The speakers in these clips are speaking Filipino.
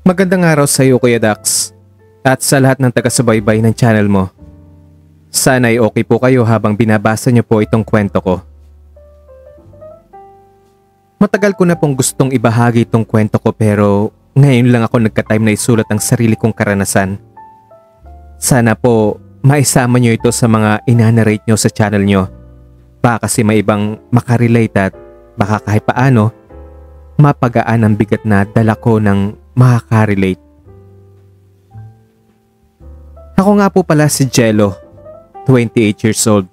Magandang araw sa iyo Kuya Dax at sa lahat ng taga-subaybay ng channel mo. Sana ay okay po kayo habang binabasa niyo po itong kwento ko. Matagal ko na pong gustong ibahagi itong kwento ko pero ngayon lang ako nagka-time na isulat ang sarili kong karanasan. Sana po maisama niyo ito sa mga inanarrate niyo sa channel niyo. Baka kasi may ibang makarelate at baka kahit paano mapagaan ang bigat na dala ko ng makaka-relate. Ako nga po pala si Jello, 28 years old,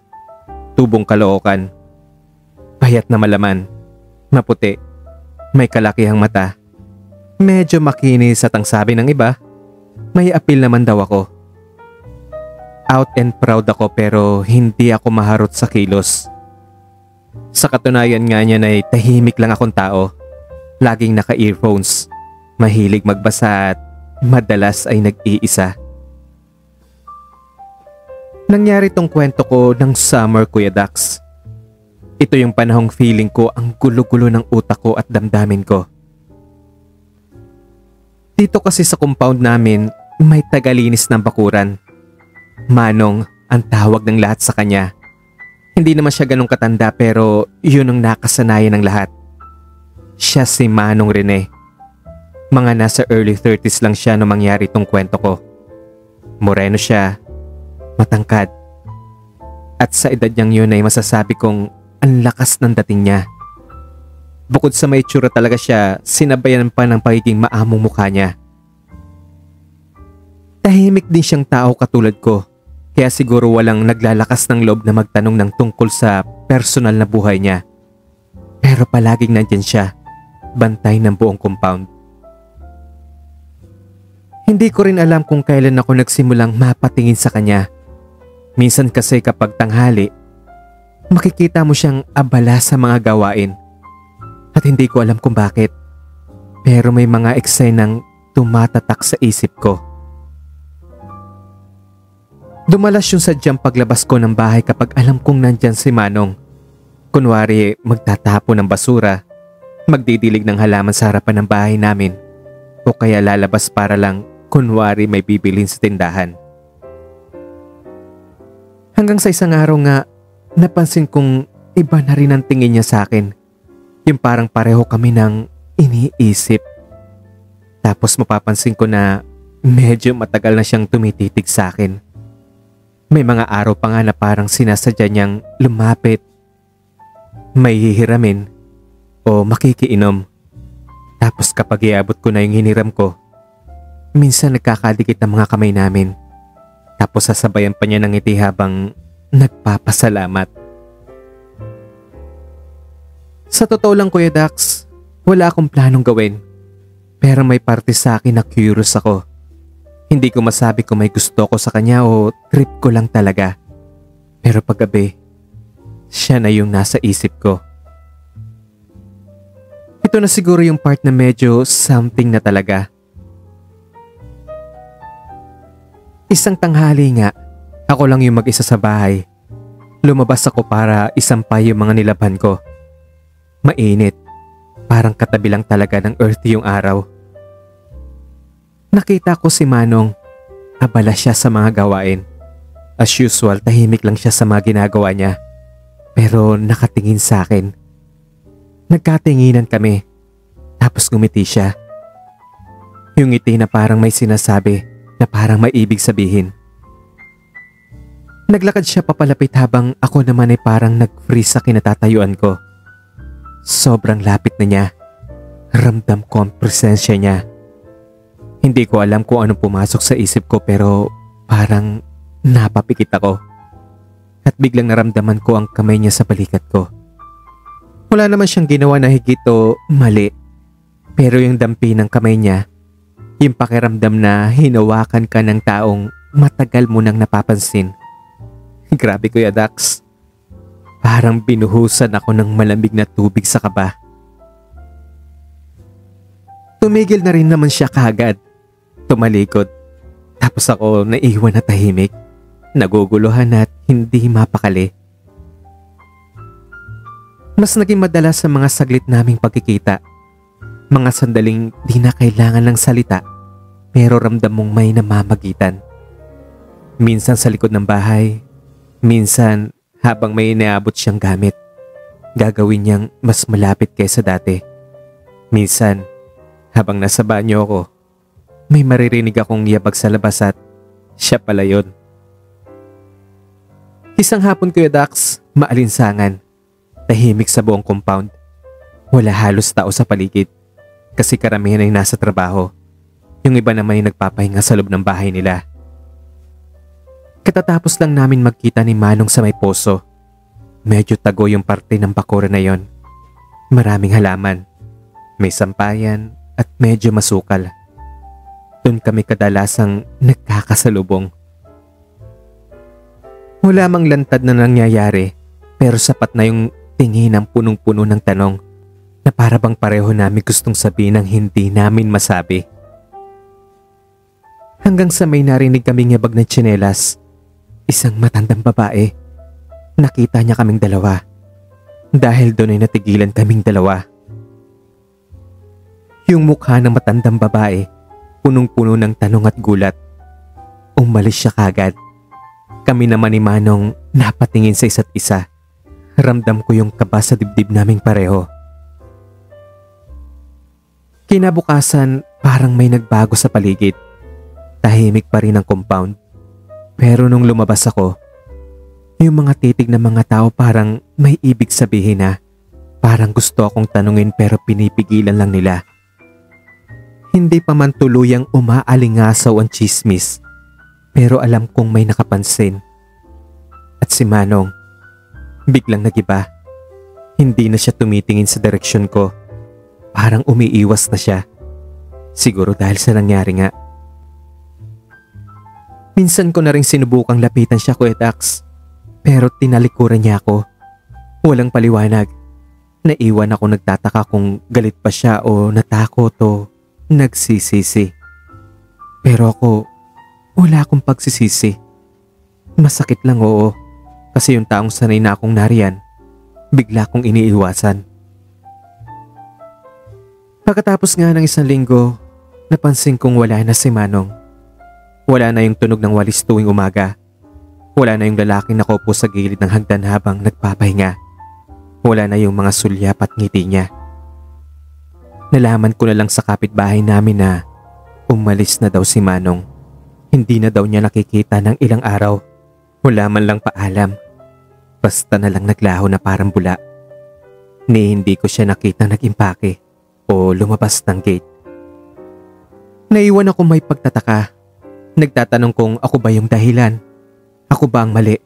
tubong Caloocan. Payat na malaman, maputi, may kalakihang mata. Medyo makinis at ang sabi ng iba, may apil naman daw ako. Out and proud ako pero hindi ako maharot sa kilos. Sa katunayan nga niyan ay tahimik lang akong tao. Laging naka-earphones, mahilig magbasa at madalas ay nag-iisa. Nangyari tong kwento ko ng summer, Kuya Dax. Ito yung panahong feeling ko ang gulo-gulo ng utak ko at damdamin ko. Dito kasi sa compound namin may tagalinis ng bakuran. Manong ang tawag ng lahat sa kanya. Hindi naman siya ganong katanda pero yun ang nakasanayan ng lahat. Siya si Manong Rene. Mga nasa early 30s lang siya nung mangyari itong kwento ko. Moreno siya, matangkad. At sa edad niyang yun ay masasabi kong ang lakas ng dating niya. Bukod sa may tsura talaga siya, sinabayan pa ng pagiging maamong mukha niya. Tahimik din siyang tao katulad ko, kaya siguro walang naglalakas ng loob na magtanong ng tungkol sa personal na buhay niya. Pero palaging nandyan siya, bantay ng buong compound. Hindi ko rin alam kung kailan ako nagsimulang mapatingin sa kanya. Minsan kasi kapag tanghali, makikita mo siyang abala sa mga gawain. At hindi ko alam kung bakit. Pero may mga eksenang tumatatak sa isip ko. Dumalas yung sadyang paglabas ko ng bahay kapag alam kong nandyan si Manong. Kunwari magtatapon ng basura, magdidilig ng halaman sa harapan ng bahay namin, o kaya lalabas para lang kunwari may bibilin sa tindahan. Hanggang sa isang araw nga, napansin kong iba na rin ang tingin niya sa akin. Yung parang pareho kami ng iniisip. Tapos mapapansin ko na medyo matagal na siyang tumititig sa akin. May mga araw pa nga na parang sinasadya niyang lumapit, may hihiramin o makikiinom. Tapos kapag iabot ko na yung hiniram ko, minsan nagkakadikit ang mga kamay namin. Tapos sasabayan pa niya ng ngiti habang nagpapasalamat. Sa totoo lang Kuya Dax, wala akong planong gawin. Pero may parte sa akin na curious ako. Hindi ko masabi kung may gusto ko sa kanya o trip ko lang talaga. Pero paggabi, siya na yung nasa isip ko. Ito na siguro yung part na medyo something na talaga. Isang tanghali nga, ako lang yung mag-isa sa bahay. Lumabas ako para isampay yung mga nilabhan ko. Mainit, parang katabi lang talaga ng earthy yung araw. Nakita ko si Manong, abala siya sa mga gawain. As usual, tahimik lang siya sa mga ginagawa niya. Pero nakatingin sa akin. Nagkatinginan kami. Tapos ngumiti siya. Yung ngiti na parang may sinasabi, na parang may ibig sabihin. Naglakad siya papalapit habang ako naman ay parang nag-freeze sa kinatatayuan ko. Sobrang lapit na niya. Ramdam ko ang presensya niya. Hindi ko alam kung anong pumasok sa isip ko pero parang napapikit ako. At biglang naramdaman ko ang kamay niya sa balikat ko. Wala naman siyang ginawa na higit o mali. Pero yung dampi ng kamay niya, yung pakiramdam na hinawakan ka ng taong matagal mo nang napapansin. Grabe Kuya Dax. Parang binuhusan ako ng malamig na tubig sa kaba. Tumigil na rin naman siya kaagad. Tumalikod. Tapos ako naiwan na tahimik. Naguguluhan at hindi mapakali. Mas naging madalas sa mga saglit naming pagkikita. Mga sandaling di na kailangan ng salita pero ramdam mong may namamagitan. Minsan sa likod ng bahay, minsan habang may inaabot siyang gamit. Gagawin niyang mas malapit kaysa dati. Minsan, habang nasa banyo ako, may maririnig akong yabag sa labas at siya pala yun. Isang hapon, Kuya Dax, maalinsangan. Tahimik sa buong compound. Wala halos tao sa paligid kasi karamihan ay nasa trabaho. Yung iba naman ay nagpapahinga sa loob ng bahay nila. Katatapos lang namin magkita ni Manong sa may poso. Medyo tago yung parte ng bakuran na yon. Maraming halaman, may sampayan at medyo masukal. Doon kami kadalasang nagkakasalubong. Wala mang lantad na nangyayari pero sapat na yung tingin ng punong-puno ng tanong na para bang pareho namin gustong sabihin ang hindi namin masabi. Hanggang sa may narinig kaming yabag ng tsinelas, isang matandang babae. Nakita niya kaming dalawa. Dahil doon ay natigilan kaming dalawa. Yung mukha ng matandang babae, punong-puno ng tanong at gulat. Umalis siya kagad. Kami naman ni Manong napatingin sa isa't isa. Ramdam ko yung kaba sa dibdib naming pareho. Kinabukasan, parang may nagbago sa paligid. Tahimik pa rin ang compound. Pero nung lumabas ako, yung mga titig ng mga tao parang may ibig sabihin na parang gusto akong tanungin pero pinipigilan lang nila. Hindi pa man tuluyang umaalingasaw ang chismis, pero alam kong may nakapansin. At si Manong, biglang nagiba. Hindi na siya tumitingin sa direksyon ko. Parang umiiwas na siya. Siguro dahil sa nangyari nga. Minsan ko na rin sinubukang lapitan siya, Kuya Dax. Pero tinalikuran niya ako. Walang paliwanag. Naiwan ako nagtataka kung galit pa siya o natakot o nagsisisi. Pero ako, wala akong pagsisisi. Masakit lang, oo. Kasi yung taong sanay na akong nariyan, bigla kong iniiwasan. Pagkatapos nga ng isang linggo, napansin kong wala na si Manong. Wala na yung tunog ng walis tuwing umaga. Wala na yung lalaking nakaupo sa gilid ng hagdan habang nagpapahinga. Wala na yung mga sulyap at ngiti niya. Nalaman ko na lang sa kapitbahay namin na umalis na daw si Manong. Hindi na daw niya nakikita ng ilang araw. Wala man lang paalam. Basta na lang naglaho na parang bula. Ni hindi ko siya nakita nag-impake o lumabas ng gate. Naiwan ako may pagtataka. Nagtatanong kung ako ba yung dahilan. Ako ba ang mali?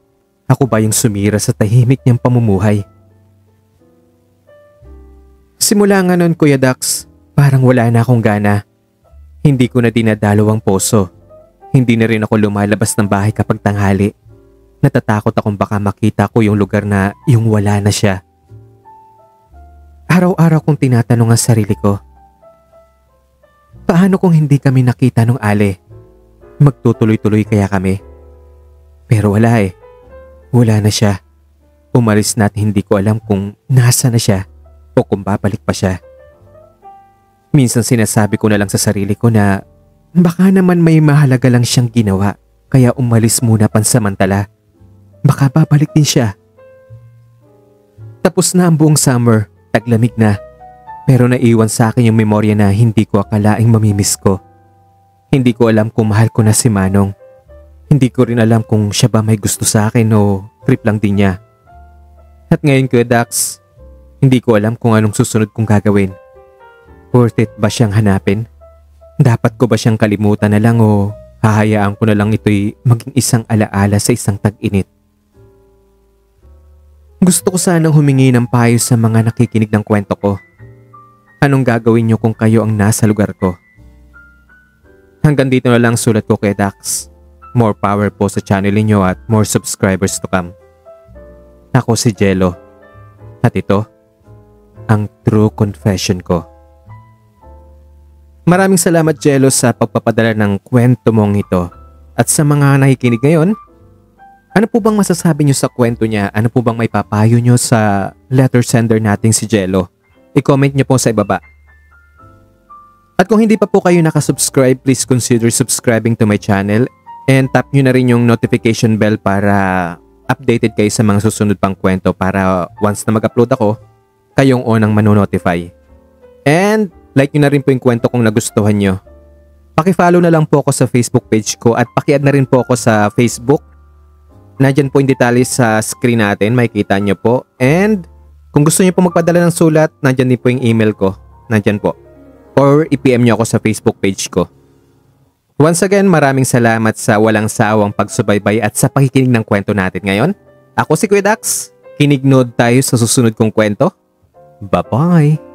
Ako ba yung sumira sa tahimik niyang pamumuhay? Simula nga nun, Kuya Dax, parang wala na akong gana. Hindi ko na dinadalaw ang poso. Hindi na rin ako lumalabas ng bahay kapag tanghali. Natatakot akong baka makita ko yung lugar na yung wala na siya. Araw-araw kong tinatanong ang sarili ko. Paano kung hindi kami nakita nung ale? Magtutuloy-tuloy kaya kami? Pero wala eh. Wala na siya. Umalis na at hindi ko alam kung nasa na siya o kung babalik pa siya. Minsan sinasabi ko na lang sa sarili ko na baka naman may mahalaga lang siyang ginawa kaya umalis muna pansamantala. Baka babalik din siya. Tapos na ang buong summer, taglamig na. Pero naiwan sa akin yung memorya na hindi ko akalaing mamimiss ko. Hindi ko alam kung mahal ko na si Manong. Hindi ko rin alam kung siya ba may gusto sa akin o trip lang din niya. At ngayon, Kuya Dax, hindi ko alam kung anong susunod kong gagawin. Worth it ba siyang hanapin? Dapat ko ba siyang kalimutan na lang o hahayaan ko na lang ito'y maging isang alaala sa isang tag-init? Gusto ko sanang humingi ng payo sa mga nakikinig ng kwento ko. Anong gagawin niyo kung kayo ang nasa lugar ko? Hanggang dito na lang sulat ko, Kuya Dax. More power po sa channel niyo at more subscribers to come. Ako si Jello. At ito, ang true confession ko. Maraming salamat, Jello, sa pagpapadala ng kwento mong ito. At sa mga nakikinig ngayon, ano po bang masasabi niyo sa kwento niya? Ano po bang may papayo niyo sa letter sender nating si Jello? I-comment niyo po sa ibaba. At kung hindi pa po kayo nakasubscribe, please consider subscribing to my channel and tap nyo na rin yung notification bell para updated kayo sa mga susunod pang kwento para once na mag-upload ako, kayong unang manonotify. And like nyo na rin po yung kwento kung nagustuhan nyo. Paki-follow na lang po ako sa Facebook page ko at paki-add na rin po ako sa Facebook. Nandyan po yung detalye sa screen natin, makikita nyo po. And kung gusto nyo po magpadala ng sulat, nandyan din po yung email ko. Nandyan po. Or i-PM nyo ako sa Facebook page ko. Once again, maraming salamat sa walang sawang pagsubaybay at sa pakikinig ng kwento natin ngayon. Ako si Kuya Dax. Kinignod tayo sa susunod kong kwento. Bye-bye!